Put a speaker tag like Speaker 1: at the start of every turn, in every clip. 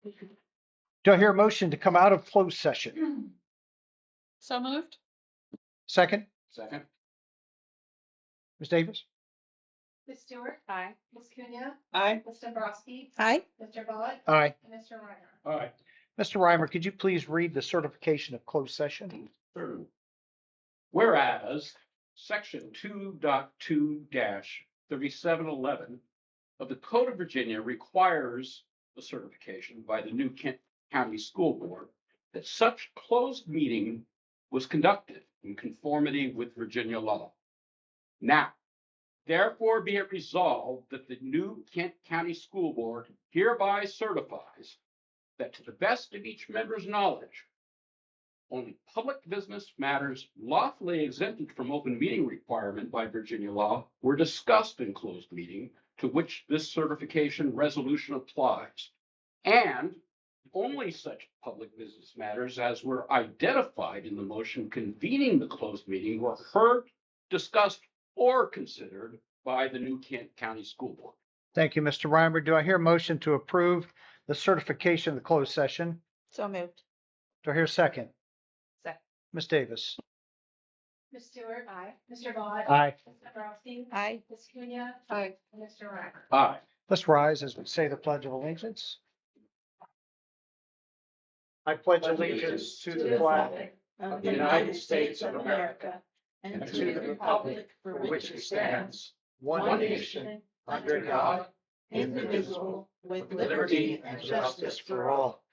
Speaker 1: Do I hear a motion to come out of closed session?
Speaker 2: So moved.
Speaker 1: Second,
Speaker 3: Second.
Speaker 1: Ms. Davis?
Speaker 4: Ms. Stewart?
Speaker 2: Aye.
Speaker 4: Ms. Cunha?
Speaker 2: Aye.
Speaker 4: Ms. Dombrowski?
Speaker 2: Aye.
Speaker 4: Mr. Bullock?
Speaker 1: Aye.
Speaker 4: And Mr. Reiner?
Speaker 3: All right.
Speaker 1: Mr. Reimer, could you please read the certification of closed session?
Speaker 3: Sure. Whereas section 2.2-3711 of the Code of Virginia requires the certification by the new Kent County School Board that such closed meeting was conducted in conformity with Virginia law. Now, therefore be it resolved that the new Kent County School Board hereby certifies that to the best of each member's knowledge, only public business matters lawfully exempted from open meeting requirement by Virginia law were discussed in closed meeting to which this certification resolution applies. And only such public business matters as were identified in the motion convening the closed meeting were heard, discussed, or considered by the new Kent County School Board.
Speaker 1: Thank you, Mr. Reimer. Do I hear a motion to approve the certification of the closed session?
Speaker 2: So moved.
Speaker 1: Do I hear a second?
Speaker 2: Second.
Speaker 1: Ms. Davis?
Speaker 4: Ms. Stewart? Aye. Mr. Bullock?
Speaker 1: Aye.
Speaker 4: Ms. Dombrowski?
Speaker 2: Aye.
Speaker 4: Ms. Cunha?
Speaker 2: Aye.
Speaker 4: And Mr. Reiner?
Speaker 3: Aye.
Speaker 1: Let's rise as we say the Pledge of Allegiance. I pledge allegiance to the flag
Speaker 2: of
Speaker 1: the United States of America and to the republic for which it stands, one nation, under God, indivisible, with liberty and justice for all.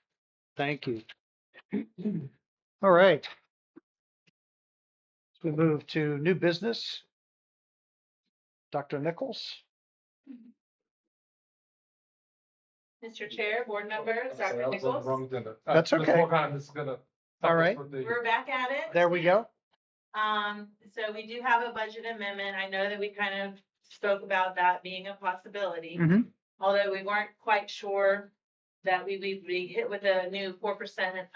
Speaker 1: Thank you. All right. As we move to new business, Dr. Nichols.
Speaker 5: Mr. Chair, board members, Dr. Nichols,
Speaker 1: That's okay. All right.
Speaker 5: we're back at it.
Speaker 1: There we go.
Speaker 5: So we do have a budget amendment. I know that we kind of spoke about that being a possibility.
Speaker 1: Mhm.
Speaker 5: Although we weren't quite sure that we'd be hit with a new 4%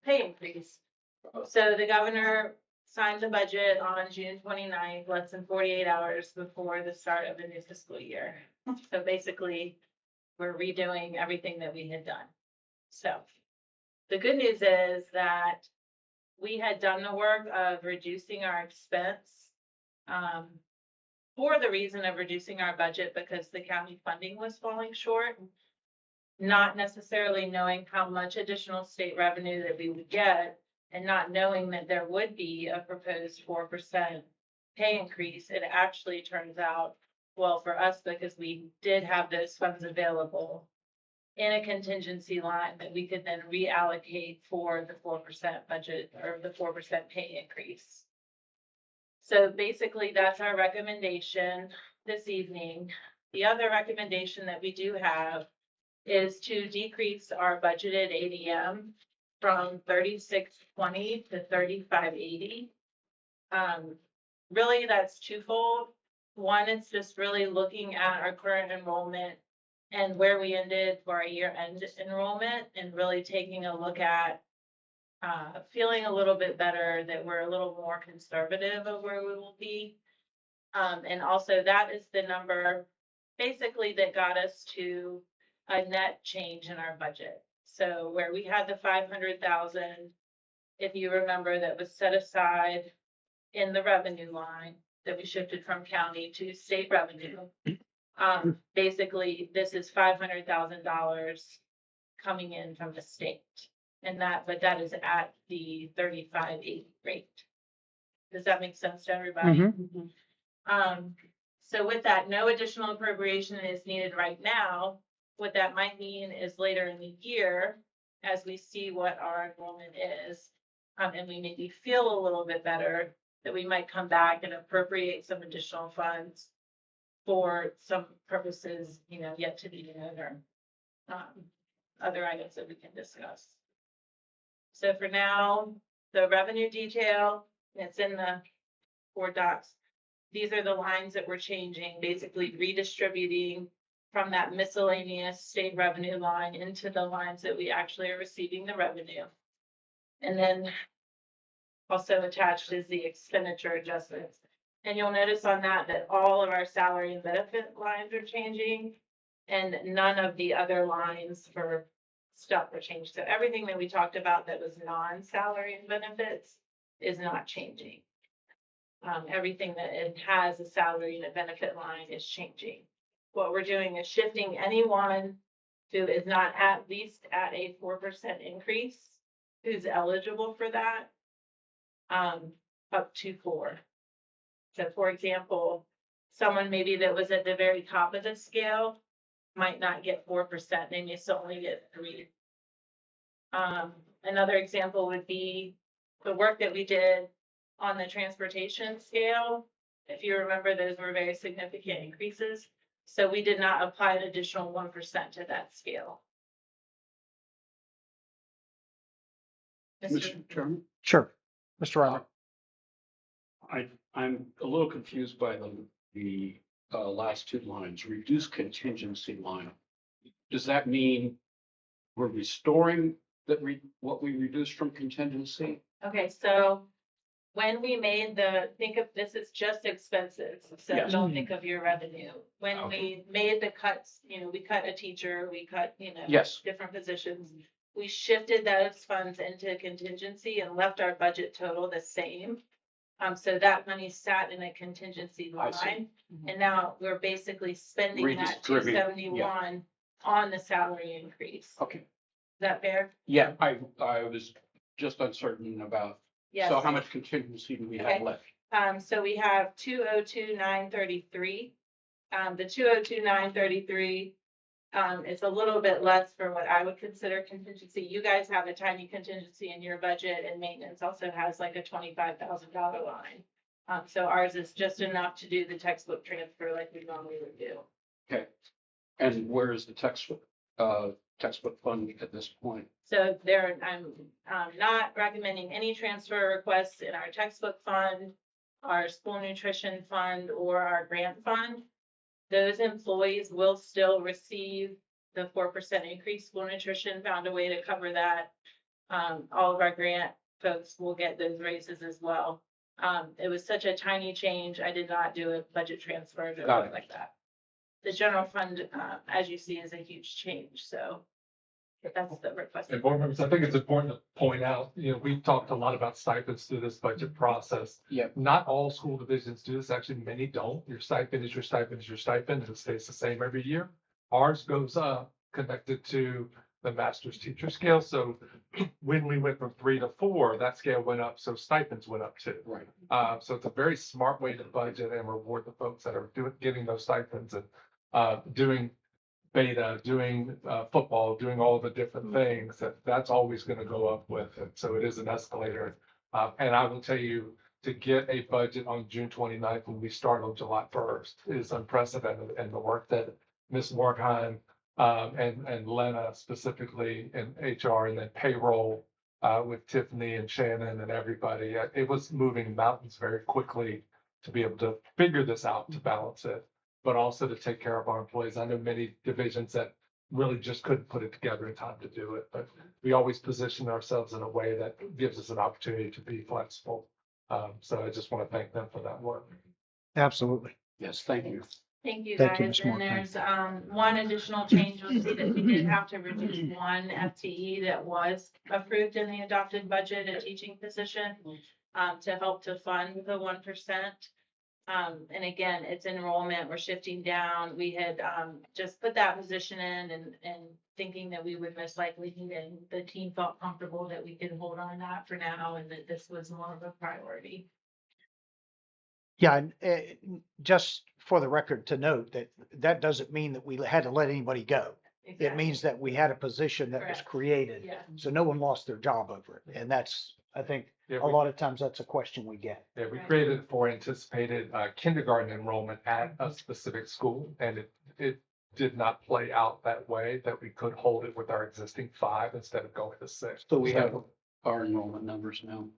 Speaker 5: pay increase. So the governor signed the budget on June 29th, less than 48 hours before the start of the new fiscal year. So basically, we're redoing everything that we had done. So the good news is that we had done the work of reducing our expense for the reason of reducing our budget because the county funding was falling short, not necessarily knowing how much additional state revenue that we would get and not knowing that there would be a proposed 4% pay increase. It actually turns out well for us because we did have those funds available in a contingency line that we could then reallocate for the 4% budget or the 4% pay increase. So basically that's our recommendation this evening. The other recommendation that we do have is to decrease our budgeted ADM from 3620 to 3580. Really that's twofold. One, it's just really looking at our current enrollment and where we ended for our year-end enrollment and really taking a look at feeling a little bit better that we're a little more conservative of where we will be. And also that is the number basically that got us to a net change in our budget. So where we had the 500,000, if you remember, that was set aside in the revenue line that we shifted from county to state revenue. Basically, this is $500,000 coming in from the state, and but that is at the 35.80 rate. Does that make sense to everybody? So with that, no additional appropriation is needed right now. What that might mean is later in the year, as we see what our enrollment is, and we maybe feel a little bit better, that we might come back and appropriate some additional funds for some purposes, yet to be known, or other items that we can discuss. So for now, the revenue detail, it's in the board docs. These are the lines that we're changing, basically redistributing from that miscellaneous state revenue line into the lines that we actually are receiving the revenue. And then also attached is the expenditure adjustments. And you'll notice on that all of our salary and benefit lines are changing and none of the other lines for stuff or change. So everything that we talked about that was non-salary and benefits is not changing. Everything that it has a salary and a benefit line is changing. What we're doing is shifting anyone who is not at least at a 4% increase, who's eligible for that, up to 4. So for example, someone maybe that was at the very top of the scale might not get 4%, they may still only get 3. Another example would be the work that we did on the transportation scale. If you remember, those were very significant increases. So we did not apply an additional 1% to that scale.
Speaker 3: Mr. Chairman?
Speaker 1: Sure. Mr. Ryder.
Speaker 3: I'm a little confused by the last 2 lines, reduce contingency line. Does that mean we're restoring what we reduced from contingency?
Speaker 5: Okay, so when we made think of this as just expenses, so
Speaker 3: Yes.
Speaker 5: don't think of your revenue. When
Speaker 3: Okay.
Speaker 5: we made the cuts, we cut a teacher, we cut,
Speaker 3: Yes.
Speaker 5: different positions. We shifted those funds into contingency and left our budget total the same. So that money sat in a contingency
Speaker 3: I see.
Speaker 5: line, and now we're basically spending that
Speaker 3: Redistributing, yeah.
Speaker 5: 271 on the salary increase. Is
Speaker 3: Okay.
Speaker 5: that fair?
Speaker 3: Yeah, I was just uncertain about,
Speaker 5: Yes.
Speaker 3: so how much contingency do we have
Speaker 5: Okay.
Speaker 3: left?
Speaker 5: So we have 202,933. The 202,933 is a little bit less for what I would consider contingency. You guys have a tiny contingency in your budget, and maintenance also has like a $25,000 line. So ours is just enough to do the textbook transfer like we normally would do.
Speaker 3: Okay. And where is the textbook fund at this point?
Speaker 5: So I'm not recommending any transfer requests in our textbook fund, our school nutrition fund, or our grant fund. Those employees will still receive the 4% increase. School nutrition found a way to cover that. All of our grant folks will get those raises as well. It was such a tiny change. I did not do a budget transfer to
Speaker 3: Got
Speaker 5: look
Speaker 3: it.
Speaker 5: like that. The general fund, as you see, is a huge change. So but that's the request.
Speaker 6: And board members, I think it's important to point out, we've talked a lot about stipends through this budget process.
Speaker 3: Yep.
Speaker 6: Not all school divisions do this. Actually, many don't. Your stipend is your stipend is your stipend. It stays the same every year. Ours goes up connected to the master's teacher scale. So when we went from 3 to 4, that scale went up. So stipends went up too.
Speaker 3: Right.
Speaker 6: So it's a very smart way to budget and reward the folks that are getting those stipends and doing beta, doing football, doing all the different things that's always going to go up with it. So it is an escalator. And I will tell you, to get a budget on June 29th when we start on July 1st is unprecedented. And the work that Ms. Morkheim and Lena specifically in HR and then payroll with Tiffany and Shannon and everybody, it was moving mountains very quickly to be able to figure this out, to balance it, but also to take care of our employees. I know many divisions that really just couldn't put it together in time to do it, but we always position ourselves in a way that gives us an opportunity to be flexible. So I just want to thank them for that work.
Speaker 1: Absolutely.
Speaker 3: Yes, thank you.
Speaker 5: Thank you,
Speaker 1: Thank you,
Speaker 5: guys.
Speaker 1: Ms.
Speaker 5: And
Speaker 1: Morgan.
Speaker 5: there's one additional change. You'll see that we did have to reduce one FTE that was approved in the adopted budget, a teaching position, to help to fund the 1%. And again, it's enrollment. We're shifting down. We had just put that position in and thinking that we would most likely need it. And the team felt comfortable that we could hold on to that for now and that this was more of a priority.
Speaker 1: Yeah, and just for the record to note that doesn't mean that we had to let anybody go. It
Speaker 5: Exactly.
Speaker 1: means that we had a position that was
Speaker 5: Correct.
Speaker 1: created.
Speaker 5: Yeah.
Speaker 1: So no one lost their job over it. And that's, I think,
Speaker 6: Yeah,
Speaker 1: a lot of times that's a question we get.
Speaker 6: Yeah, we
Speaker 5: Right.
Speaker 6: created it for anticipated kindergarten enrollment at a specific school, and it did not play out that way, that we could hold it with our existing 5 instead of going to 6.
Speaker 3: So we have our enrollment numbers now.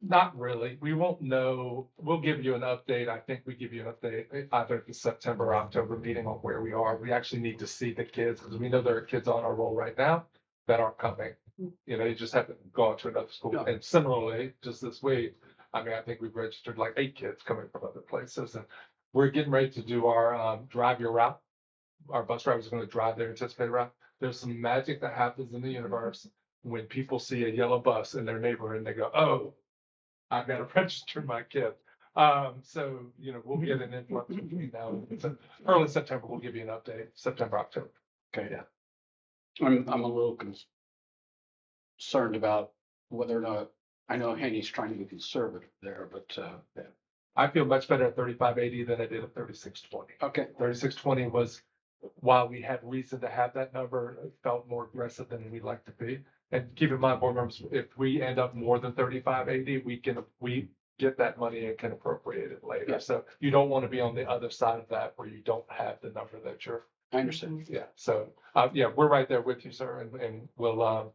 Speaker 6: Not really. We won't know. We'll give you an update. I think we give you an update either at the September or October meeting on where we are. We actually need to see the kids because we know there are kids on our roll right now that aren't coming. You just haven't gone to another school.
Speaker 3: No.
Speaker 6: And similarly, just this week, I think we've registered like 8 kids coming from other places. And we're getting ready to do our drive your route. Our bus driver is going to drive their anticipated route. there's some magic that happens in the universe when people see a yellow bus in their neighborhood and they go, oh, I've got to register my kid. So, you know, we'll get an influx between now and early September. We'll give you an update, September, October.
Speaker 3: Okay, yeah. I'm a little concerned about whether or not, I know Haney's trying to be conservative there, but,
Speaker 6: Yeah. I feel much better at 3580 than I did at 3620.
Speaker 3: okay.
Speaker 6: 3620 was, while we had reason to have that number, it felt more aggressive than we'd like to be. And keep in mind, board members, if we end up more than 3580, we get that money and can appropriate it later.
Speaker 3: Yeah.
Speaker 6: So you don't want to be on the other side of that where you don't have the number that you're,
Speaker 3: I understand.
Speaker 6: yeah. So, yeah, we're right there with you, sir, and we'll,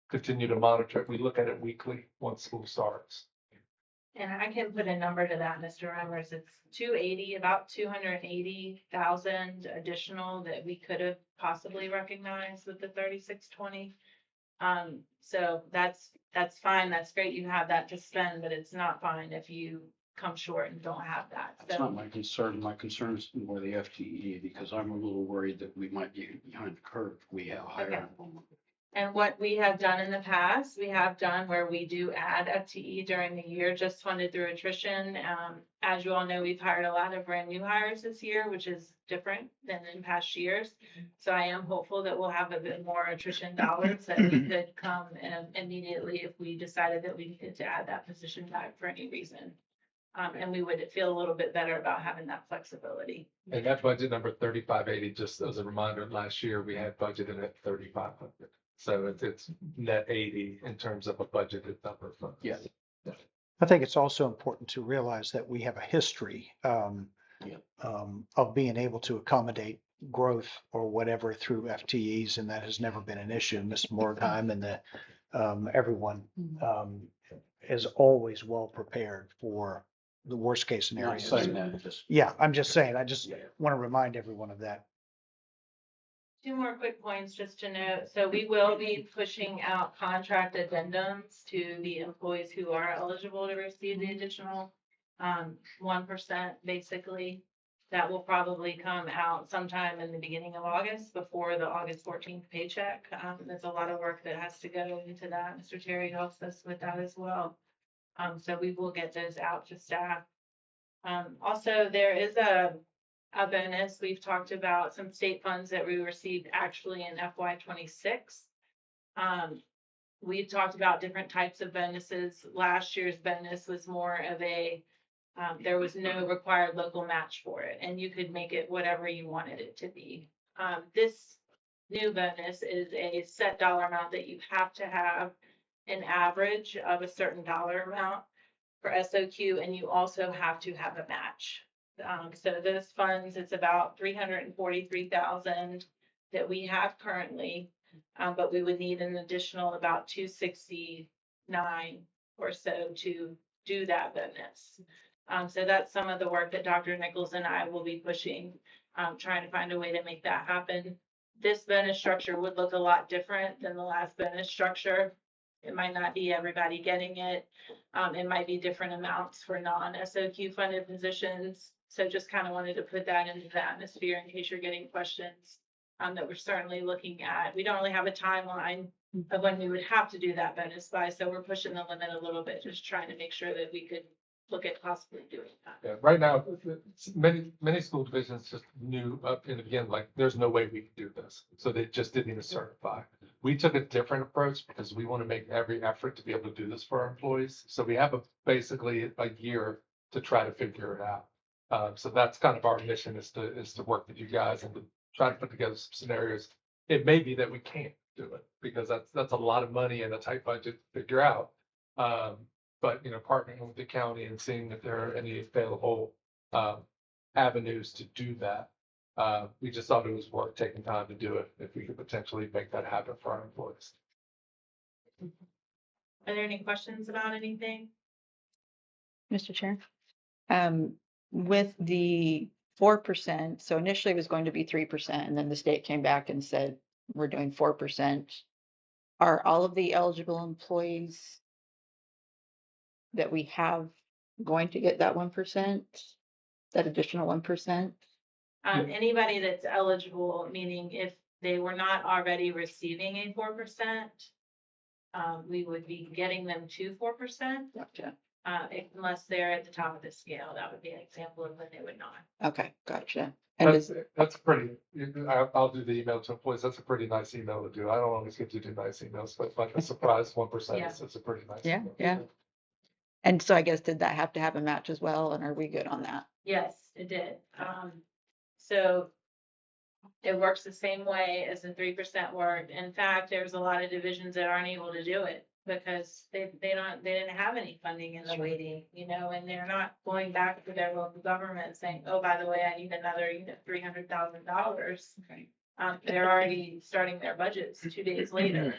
Speaker 6: continue to monitor it. We look at it weekly once school starts.
Speaker 5: And I can put a number to that, Mr. Reimers. It's 280, about 280,000 additional that we could have possibly recognized with the 3620. So that's fine. That's great. You have that to spend, but it's not fine if you come short and don't have that.
Speaker 3: That's not my concern. My concern is more the FTE, because I'm a little worried that we might be behind the curve. We have higher
Speaker 5: Okay.
Speaker 3: enrollment.
Speaker 5: And what we have done in the past, we have done where we do add FTE during the year, just funded through attrition. As you all know, we've hired a lot of brand new hires this year, which is different than in past years. So I am hopeful that we'll have a bit more attrition dollars that we could come immediately if we decided that we needed to add that position back for any reason. And we would feel a little bit better about having that flexibility.
Speaker 6: And that budget number 3580, just as a reminder, last year we had budgeted at 3,500. So it's net 80 in terms of a budgeted number.
Speaker 3: Yeah.
Speaker 1: I think it's also important to realize that we have a history of being able to accommodate growth or whatever through FTEs, and that has never been an issue. Ms. Morgheim and everyone is always well prepared for the worst case
Speaker 3: Not
Speaker 1: scenarios.
Speaker 3: saying that, just.
Speaker 1: Yeah, I'm just saying, I just
Speaker 3: Yeah.
Speaker 1: want to remind everyone of that.
Speaker 5: Two more quick points just to note. So we will be pushing out contract addendums to the employees who are eligible to receive the additional 1%, basically. That will probably come out sometime in the beginning of August, before the August 14th paycheck. There's a lot of work that has to go into that. Mr. Terry helps us with that as well. So we will get those out to staff. Also, there is a bonus. We've talked about some state funds that we received actually in FY26. We've talked about different types of bonuses. Last year's bonus was more of a, there was no required local match for it, and you could make it whatever you wanted it to be. This new bonus is a set dollar amount that you have to have an average of a certain dollar amount for SOQ, and you also have to have a match. So those funds, it's about 343,000 that we have currently, but we would need an additional about 269 or so to do that bonus. So that's some of the work that Dr. Nichols and I will be pushing, trying to find a way to make that happen. This bonus structure would look a lot different than the last bonus structure. It might not be everybody getting it. It might be different amounts for non-SOQ funded positions. So just kind of wanted to put that into the atmosphere in case you're getting questions that we're certainly looking at. We don't really have a timeline of when we would have to do that bonus by, so we're pushing the limit a little bit, just trying to make sure that we could look at possibly doing that.
Speaker 6: Yeah, right now, many school divisions just knew up in the beginning, like, there's no way we can do this. So they just didn't even certify. We took a different approach because we want to make every effort to be able to do this for our employees. So we have basically a year to try to figure it out. So that's kind of our mission, is to work with you guys and to try to put together some scenarios. It may be that we can't do it because that's a lot of money and a tight budget to figure out. But, you know, partnering with the county and seeing if there are any available avenues to do that. We just thought it was worth taking time to do it if we could potentially make that happen for our employees.
Speaker 5: Are there any questions about anything?
Speaker 2: Mr. Chair. With the 4%, so initially it was going to be 3%, and then the state came back and said, we're doing 4%. Are all of the eligible employees that we have going to get that 1%, that additional 1%?
Speaker 5: Anybody that's eligible, meaning if they were not already receiving a 4%, we would be getting them to 4%,
Speaker 2: Gotcha.
Speaker 5: unless they're at the top of the scale. That would be an example of when they would not.
Speaker 2: Okay, gotcha. And
Speaker 6: That's pretty, I'll do the email to employees. That's a pretty nice email to do. I don't always get to do nice emails, but like a surprise 1%
Speaker 5: Yeah.
Speaker 6: is a pretty nice.
Speaker 2: Yeah,
Speaker 6: email.
Speaker 2: yeah. And so I guess, did that have to have a match as well? And are we good on that?
Speaker 5: Yes, it did. So it works the same way as the 3% worked. In fact, there's a lot of divisions that aren't able to do it because they didn't have any funding in the waiting, and they're not going back to their local government saying, oh, by the way, I need another, $300,000.
Speaker 2: Okay.
Speaker 5: They're already starting their budgets 2 days later.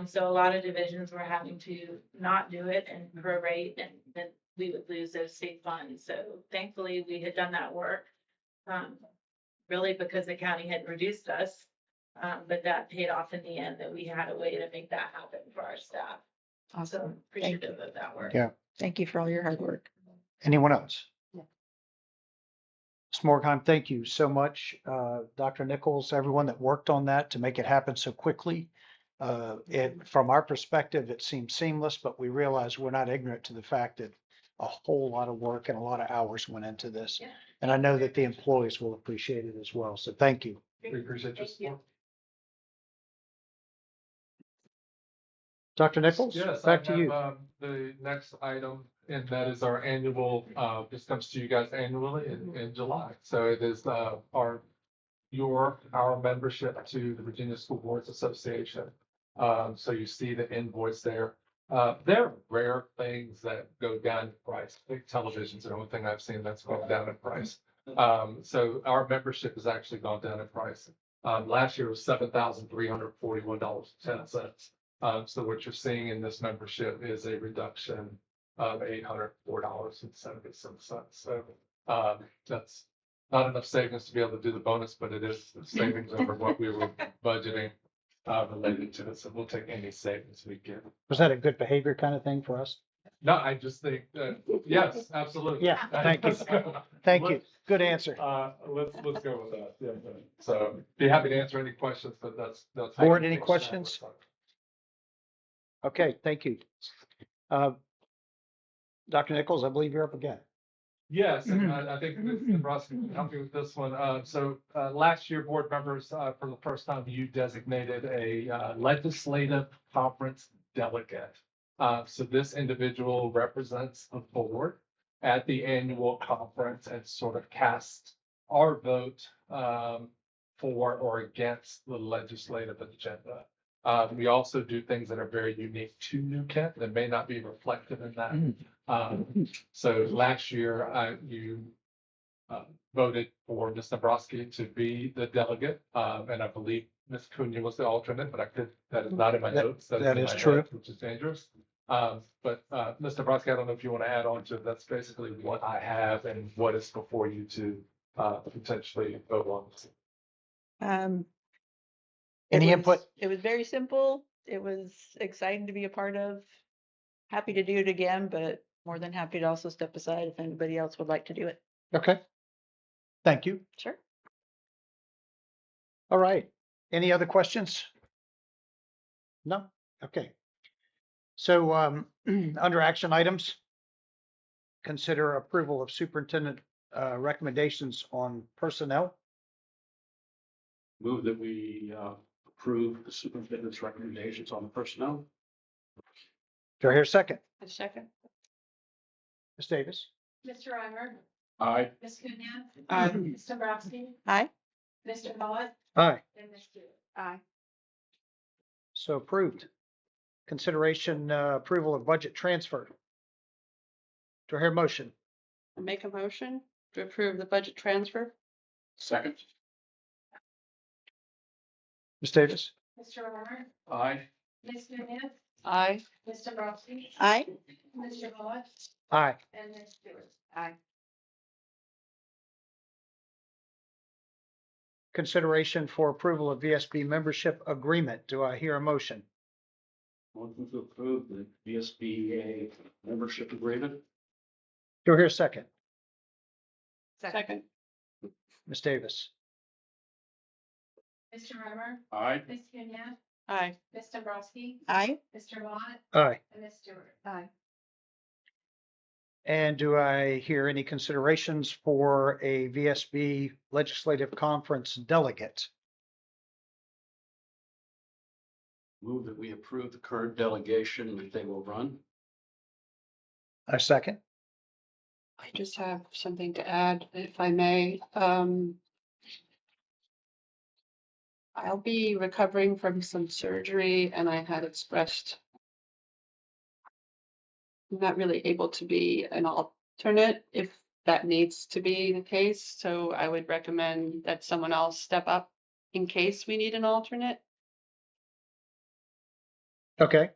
Speaker 5: So a lot of divisions were having to not do it and prorate, and then we would lose those state funds. So thankfully, we had done that work, really because the county had reduced us. But that paid off in the end, that we had a way to make that happen for our staff. So
Speaker 2: Awesome.
Speaker 5: appreciative of that work.
Speaker 1: Yeah.
Speaker 2: Thank you for all your hard work.
Speaker 1: Anyone else?
Speaker 2: Yeah.
Speaker 1: Ms. Morgheim, thank you so much. Dr. Nichols, everyone that worked on that to make it happen so quickly. From our perspective, it seems seamless, but we realize we're not ignorant to the fact that a whole lot of work and a lot of hours went into this.
Speaker 5: Yeah.
Speaker 1: And I know that the employees will appreciate it as well. So thank you.
Speaker 6: We appreciate your
Speaker 5: Thank you.
Speaker 6: support.
Speaker 1: Dr. Nichols,
Speaker 6: Yes,
Speaker 1: back
Speaker 6: I
Speaker 1: to you.
Speaker 6: have, the next item, and that is our annual, this comes to you guys annually in July. So it is, our membership to the Virginia School Boards Association. So you see the invoice there. There are rare things that go down in price. I think television's the only thing I've seen that's gone down in price. So our membership has actually gone down in price. Last year was $7,341.10. So what you're seeing in this membership is a reduction of $804.77. So that's not enough savings to be able to do the bonus, but it is savings over what we were budgeting related to it. So we'll take any savings we get.
Speaker 1: Was that a good behavior kind of thing for us?
Speaker 6: No, I just think, yes, absolutely.
Speaker 1: Yeah, thank you. Thank you. Good answer.
Speaker 6: Let's go with that. Yeah. So be happy to answer any questions, but that's.
Speaker 1: Board, any questions? Okay, thank you. Dr. Nichols, I believe you're up again.
Speaker 6: Yes, and I think Mr. Ross can help me with this one. So last year, board members, for the first time, you designated a legislative conference delegate. So this individual represents the board at the annual conference and sort of casts our vote for or against the legislative agenda. We also do things that are very unique to New Kent that may not be reflected in that. So last year, you voted for Ms. Nabrowski to be the delegate, and I believe Ms. Cunha was the alternate, but that is not in my notes.
Speaker 1: That
Speaker 6: in
Speaker 1: is
Speaker 6: my
Speaker 1: true.
Speaker 6: notes, which is dangerous. But Ms. Nabrowski, I don't know if you want to add on to it. That's basically what I have and what is before you to potentially vote on.
Speaker 1: Any
Speaker 2: It
Speaker 1: input?
Speaker 2: was- It was very simple. It was exciting to be a part of. Happy to do it again, but more than happy to also step aside if anybody else would like to do it.
Speaker 1: Okay. Thank you.
Speaker 2: Sure.
Speaker 1: All right. Any other questions? No? Okay. So under action items, consider approval of superintendent recommendations on personnel.
Speaker 3: Move that we approve the superintendent's recommendations on the personnel.
Speaker 1: Do I hear a second?
Speaker 2: A second.
Speaker 1: Ms. Davis?
Speaker 4: Mr. Reimer,
Speaker 3: Aye.
Speaker 4: Ms. Cunha,
Speaker 2: Aye.
Speaker 4: Ms. Dombrowski,
Speaker 2: Aye.
Speaker 4: Mr. Bott,
Speaker 1: Aye.
Speaker 4: and Ms. Stewart.
Speaker 2: Aye.
Speaker 1: So approved. Consideration approval of budget transfer. Do I hear a motion?
Speaker 7: I make a motion to approve the budget transfer.
Speaker 3: Second.
Speaker 1: Ms. Davis?
Speaker 4: Mr. Reimer,
Speaker 3: Aye.
Speaker 4: Ms. Cunha,
Speaker 7: Aye.
Speaker 4: Ms. Dombrowski,
Speaker 2: Aye.
Speaker 4: Mr. Bott,
Speaker 1: Aye.
Speaker 4: and Ms. Stewart.
Speaker 7: Aye.
Speaker 1: Consideration for approval of VSB membership agreement. Do I hear a motion?
Speaker 3: Motion to approve the VSBA membership agreement.
Speaker 1: Do I hear a second?
Speaker 7: Second.
Speaker 1: Ms. Davis?
Speaker 4: Mr. Reimer,
Speaker 3: Aye.
Speaker 4: Ms. Kenya,
Speaker 7: Aye.
Speaker 4: Ms. Dombrowski,
Speaker 2: Aye.
Speaker 4: Mr. Matt,
Speaker 1: Aye.
Speaker 4: and Ms. Stewart.
Speaker 7: Aye.
Speaker 1: And do I hear any considerations for a VSB Legislative Conference delegate?
Speaker 3: Move that we approve the current delegation that they will run.
Speaker 1: A second?
Speaker 7: I just have something to add, if I may. I'll be recovering from some surgery and I had expressed I'm not really able to be an alternate if that needs to be the case. So I would recommend that someone else step up in case we need an alternate.
Speaker 1: Okay.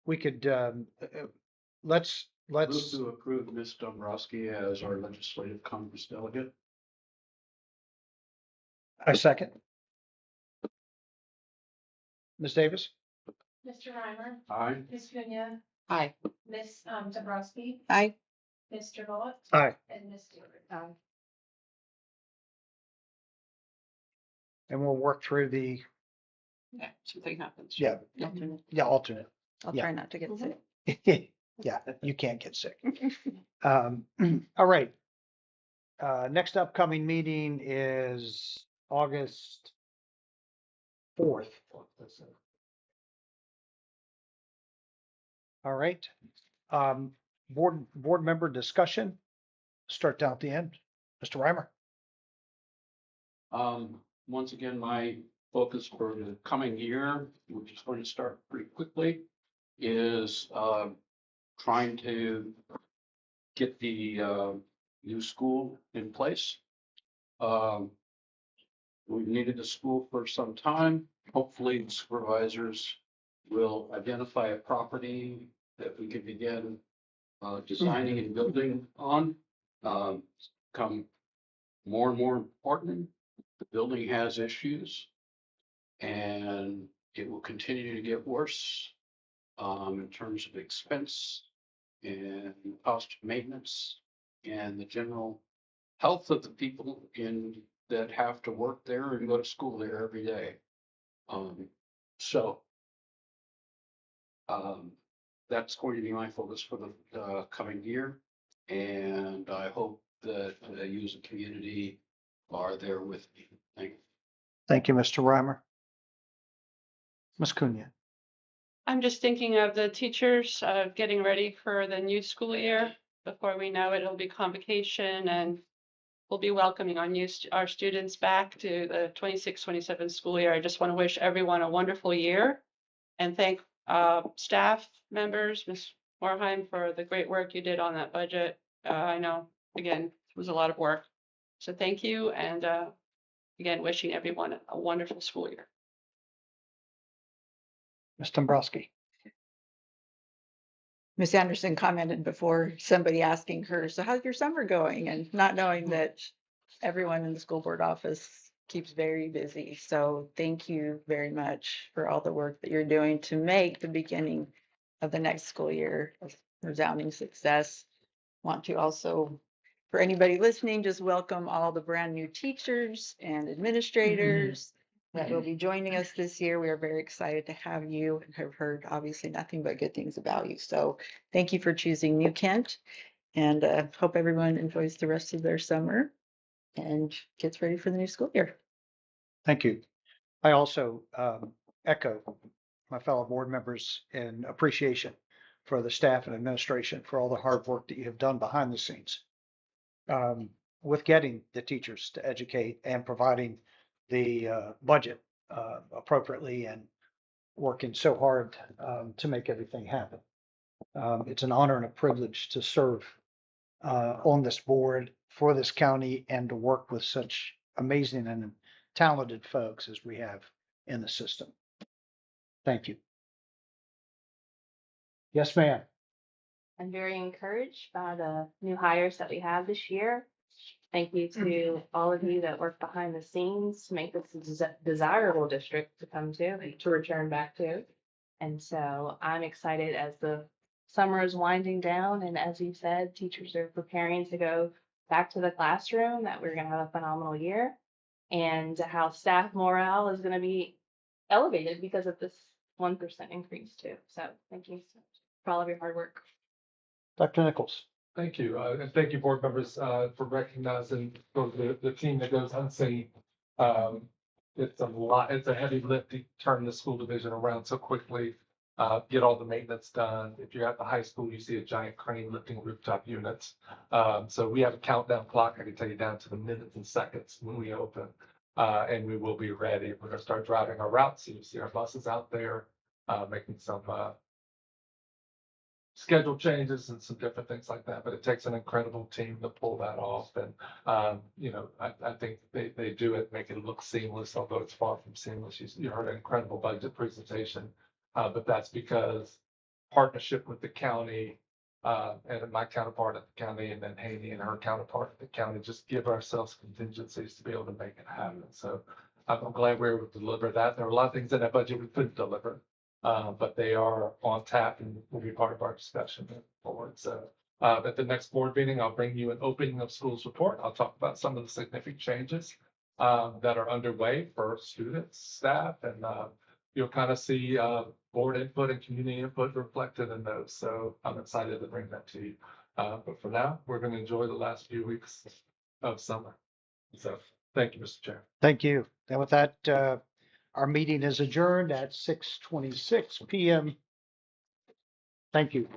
Speaker 1: We could, let's,
Speaker 3: Move to approve Ms. Dombrowski as our legislative conference delegate.
Speaker 1: a second. Ms. Davis?
Speaker 4: Mr. Reimer,
Speaker 3: Aye.
Speaker 4: Ms. Kenya,
Speaker 7: Aye.
Speaker 4: Ms. Dombrowski,
Speaker 2: Aye.
Speaker 4: Mr. Matt,
Speaker 1: Aye.
Speaker 4: and Ms. Stewart.
Speaker 7: Aye.
Speaker 1: And we'll work through the,
Speaker 7: Yeah, something happens.
Speaker 1: yeah,
Speaker 7: Alternate.
Speaker 1: yeah, alternate.
Speaker 2: I'll
Speaker 1: Yeah.
Speaker 2: try not to get
Speaker 7: Mhm.
Speaker 2: sick.
Speaker 1: Yeah, you can't get sick. All right. Next upcoming meeting is August 4th. All right. Board member discussion. Start down at the end. Mr. Reimer.
Speaker 3: Once again, my focus for the coming year, which is going to start pretty quickly, is trying to get the new school in place. We've needed a school for some time. Hopefully, the supervisors will identify a property that we can begin designing and building on. Become more and more important. The building has issues and it will continue to get worse in terms of expense and cost of maintenance and the general health of the people that have to work there and go to school there every day. So that's going to be my focus for the coming year. And I hope that you as a community are there with me. Thank you.
Speaker 1: Thank you, Mr. Reimer. Ms. Cunha.
Speaker 7: I'm just thinking of the teachers getting ready for the new school year. Before we know it, it'll be convocation and we'll be welcoming our students back to the 26-27 school year. I just want to wish everyone a wonderful year and thank staff members, Ms. Morheim, for the great work you did on that budget. I know, again, it was a lot of work. So thank you. And again, wishing everyone a wonderful school year.
Speaker 1: Ms. Dombrowski.
Speaker 2: Ms. Anderson commented before, somebody asking her, so how's your summer going? And not knowing that everyone in the school board office keeps very busy. So thank you very much for all the work that you're doing to make the beginning of the next school year a resounding success. Want to also, for anybody listening, just welcome all the brand new teachers and administrators that will be joining us this year. We are very excited to have you and have heard obviously nothing but good things about you. So thank you for choosing New Kent and hope everyone enjoys the rest of their summer and gets ready for the new school year.
Speaker 1: Thank you. I also echo my fellow board members in appreciation for the staff and administration for all the hard work that you have done behind the scenes with getting the teachers to educate and providing the budget appropriately and working so hard to make everything happen. It's an honor and a privilege to serve on this board for this county and to work with such amazing and talented folks as we have in the system. Thank you. Yes, ma'am.
Speaker 8: I'm very encouraged by the new hires that we have this year. Thank you to all of you that work behind the scenes to make this a desirable district to come to and to return back to. And so I'm excited as the summer is winding down and as you said, teachers are preparing to go back to the classroom, that we're gonna have a phenomenal year, and how staff morale is gonna be elevated because of this 1% increase too. So thank you so much for all of your hard work.
Speaker 1: Dr. Nichols.
Speaker 6: Thank you, and thank you, board members, for recognizing the team that goes unseen. It's a lot, it's a heavy lift to turn the school division around so quickly, get all the maintenance done. If you're at the high school, you see a giant crane lifting rooftop units. So we have a countdown clock, I can tell you down to the minutes and seconds when we open. And we will be ready. We're gonna start driving our routes, so you see our buses out there, making some, schedule changes and some different things like that, but it takes an incredible team to pull that off. And, you know, I think they do it, make it look seamless, although it's far from seamless. You heard an incredible budget presentation, but that's because partnership with the county, and my counterpart at the county, and then Haney and her counterpart at the county, just give ourselves contingencies to be able to make it happen. So I'm glad we were able to deliver that. There were a lot of things in that budget we couldn't deliver. But they are on tap and will be part of our discussion moving forward. So at the next board meeting, I'll bring you an opening of schools report. I'll talk about some of the significant changes that are underway for students, staff, and you'll kind of see board input and community input reflected in those. So I'm excited to bring that to you. But for now, we're going to enjoy the last few weeks of summer. So thank you, Mr. Chair.
Speaker 1: Thank you. And with that, our meeting is adjourned at 6:26 PM. Thank you.